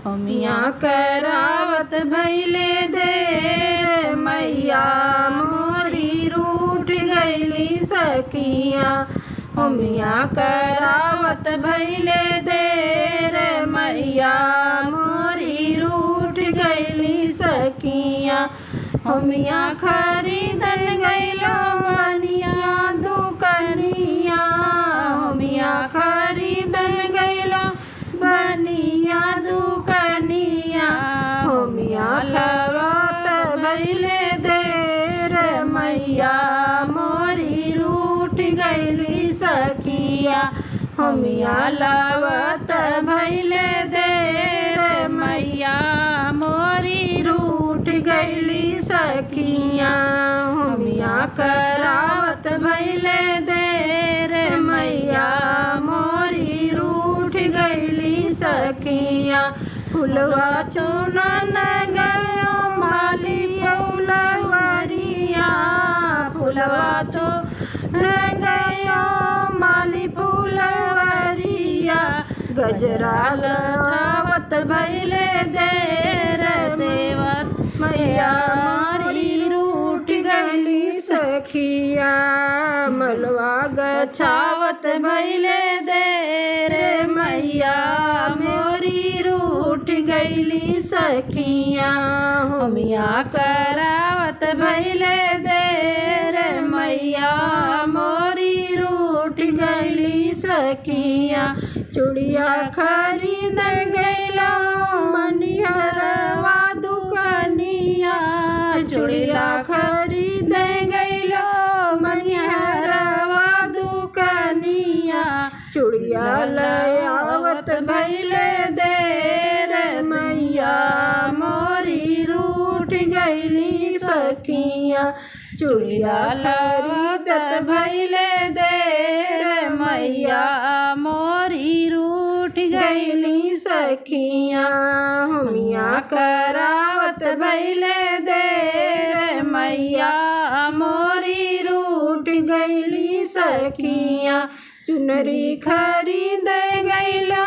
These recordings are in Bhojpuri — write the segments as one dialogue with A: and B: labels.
A: होमिया करावत भैले देर मैया मोरी रूठ गईली सखिया। होमिया करावत भैले देर मैया मोरी रूठ गईली सखिया। होमिया खरीदन गईलो बनिया दुकनिया। होमिया खरीदन गईलो बनिया दुकनिया। होमिया लगावत भैले देर मैया मोरी रूठ गईली सखिया। होमिया लावत भैले देर मैया मोरी रूठ गईली सखिया। होमिया करावत भैले देर मैया मोरी रूठ गईली सखिया। फुलवा चुनन गयो माली फुलवरिया। फुलवा चुनन गयो माली फुलवरिया। गजरा लछावत भैले देर देवत मैया मोरी रूठ गईली सखिया। मलवा गछावत भैले देर मैया मोरी रूठ गईली सखिया। होमिया करावत भैले देर मैया मोरी रूठ गईली सखिया। चूड़िया खरीद गईलो मनिहरवा दुकनिया। चूड़िया खरीद गईलो मनिहरवा दुकनिया। चूड़िया लयावत भैले देर मैया मोरी रूठ गईली सखिया। चूड़िया खरीदत भैले देर मैया मोरी रूठ गईली सखिया। होमिया करावत भैले देर मैया मोरी रूठ गईली सखिया। चुनरी खरीद गईलो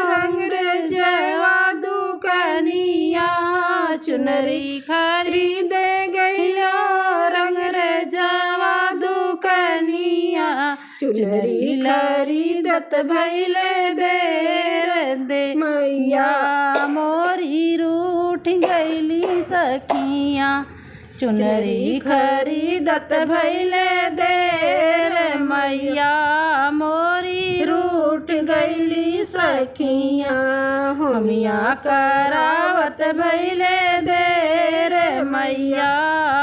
A: रंगरजवा दुकनिया। चुनरी खरीद गईलो रंगरजवा दुकनिया। चुनरी खरीदत भैले देर दे मैया मोरी रूठ गईली सखिया। चुनरी खरीदत भैले देर मैया मोरी रूठ गईली सखिया। होमिया करावत भैले देर मैया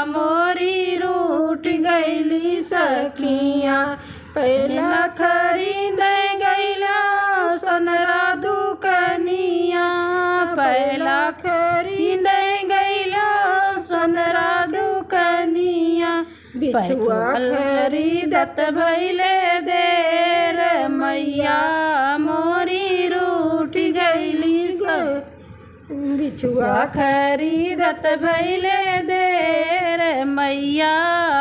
A: मोरी रूठ गईली सखिया। पहला खरीद गईला सोनरा दुकनिया। पहला खरीद गईला सोनरा दुकनिया। बिछुआ खरीदत भैले देर मैया मोरी रूठ गईली बिछुआ खरीदत भैले देर मैया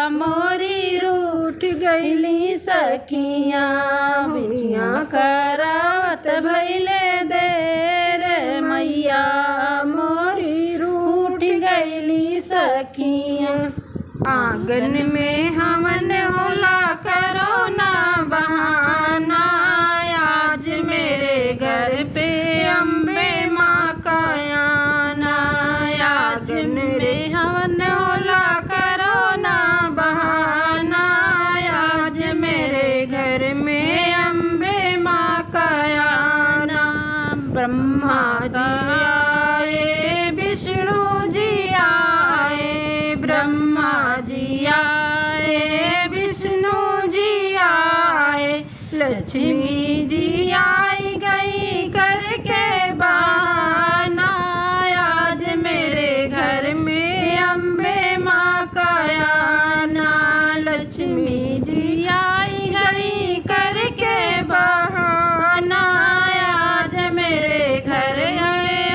A: मोरी रूठ गईली सखिया। बिछिया करावत भैले देर मैया मोरी रूठ गईली सखिया। आंगन में हवन होला करो ना बहाना। आज मेरे घर पे अम्बे माँ का आना। आंगन में हवन होला करो ना बहाना। आज मेरे घर में अम्बे माँ का आना। ब्रह्मा जी आए विष्णु जी आए। ब्रह्मा जी आए विष्णु जी आए। लक्ष्मी जी आई गई करके बहाना। आज मेरे घर में अम्बे माँ का आना। लक्ष्मी जी आई गई करके बहाना। आज मेरे घर आए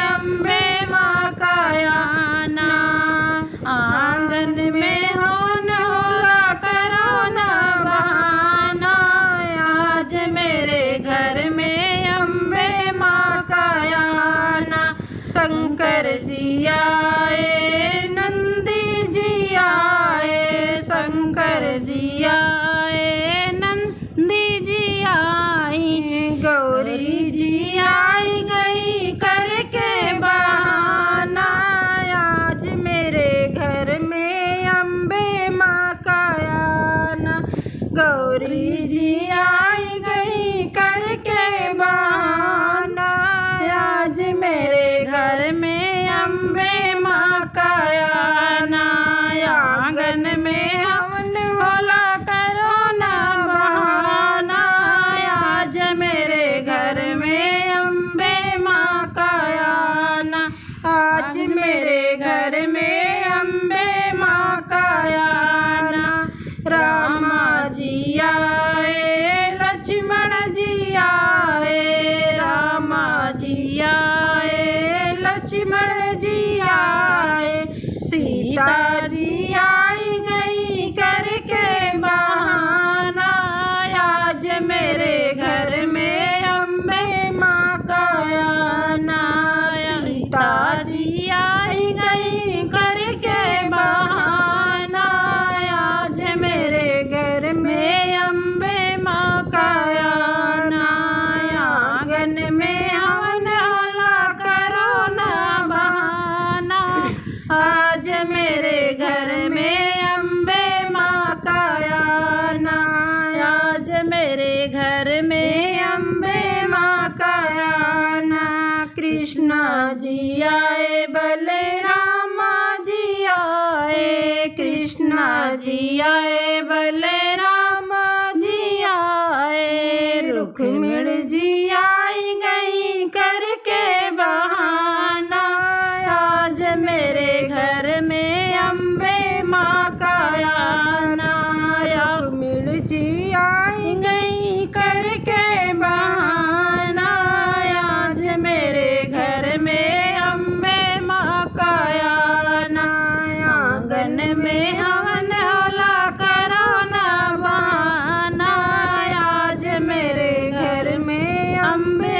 A: शंकर जी आए, नंदी जी आए, शंकर जी आए, नंदी जी आई, गौरी जी आई गई करके बहाना, आज मेरे घर में अम्बे माँ का आना, गौरी जी आई गई करके बहाना, आज मेरे घर में अम्बे माँ का आना, आंगन में हवन होला करो ना बहाना, आज मेरे घर में अम्बे माँ का आना, आज मेरे घर में अम्बे माँ का आना, रामा जी आए, लक्ष्मण जी आए, रामा जी आए, लक्ष्मण जी आए, सीता जी आई गई करके बहाना, आज मेरे घर में अम्बे माँ का आना, सीता जी आई गई करके बहाना, आज मेरे घर में अम्बे माँ का आना, आंगन में हवन होला करो ना बहाना, आज मेरे घर में अम्बे माँ का आना, आज मेरे घर में अम्बे माँ का आना, कृष्णा जी आए, बलरामा जी आए, कृष्णा जी आए, बलरामा जी आए, रुक्मिणी जी आई गई करके बहाना, आज मेरे घर में अम्बे माँ का आना, रुक्मिणी जी आई गई करके बहाना, आज मेरे घर में अम्बे माँ का आना, आंगन में हवन होला करो ना बहाना, आज मेरे घर में अम्बे